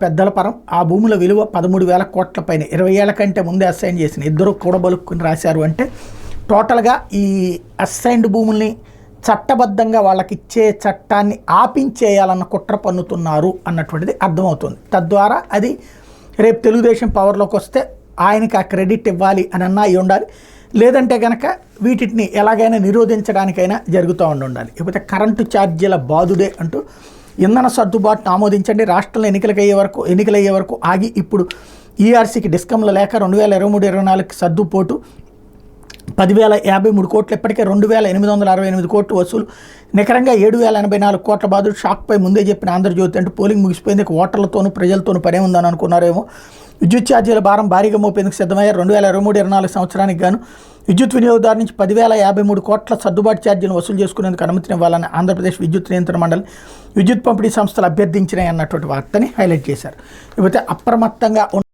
పెద్దల పరం ఆ భూముల విలువ 13,000 కోట్ల పైన 20 ఏళ్ల కంటే ముందే అసైన్ చేసిన ఇద్దరు కూడబలుక్కుని రాశారు అంటే టోటల్గా ఈ అసైన్డ్ భూముల్ని చట్టబద్ధంగా వాళ్ళకి ఇచ్చే చట్టాన్ని ఆపించేయాలన్న కుట్ర పన్నుతున్నారు అన్నటువంటిది అర్థమవుతుంది. తద్వారా అది రేపు తెలుగుదేశం పవర్లోకి వస్తే ఆయనకి ఆ క్రెడిట్ ఇవ్వాలి అని అన్నా అయి ఉండాలి, లేదంటే కనుక వీటిని ఎలాగైనా నిరోధించడానికైనా జరుగుతూ ఉండాలి. ఇకపోతే కరెంటు ఛార్జీల బాదుడే అంటూ ఇంధన సర్దుబాటును ఆమోదించండి, రాష్ట్రంలో ఎన్నికలయ్యే వరకు ఆగి ఇప్పుడు ఈఆర్సీకి డిస్కంల లేక 2023-24 సర్దుపోటు 10,053 కోట్లు, ఇప్పటికే 2,868 కోట్లు వసూలు, నికరంగా 7,084 కోట్ల బాధలు. షాక్పై ముందే చెప్పిన ఆంధ్రజ్యోతి అంటూ పోలింగ్ ముగిసిపోయింది, ఓటర్లతోనూ ప్రజలతోనూ పనే ఉందని అనుకున్నారేమో. విద్యుత్ ఛార్జీల భారం భారీగా మోపేందుకు సిద్ధమయ్యారు. 2023-24 సంవత్సరానికి గాను విద్యుత్ వినియోగదారు నుంచి 10,053 కోట్ల సర్దుబాటు ఛార్జీలను వసూలు చేసుకునేందుకు అనుమతినివ్వాలని ఆంధ్రప్రదేశ్ విద్యుత్ నియంత్రణ మండలి విద్యుత్ పంపిణీ సంస్థలు అభ్యర్థించినాయి అన్నటువంటి వార్తని హైలైట్ చేశారు. ఇకపోతే అప్రమత్తంగా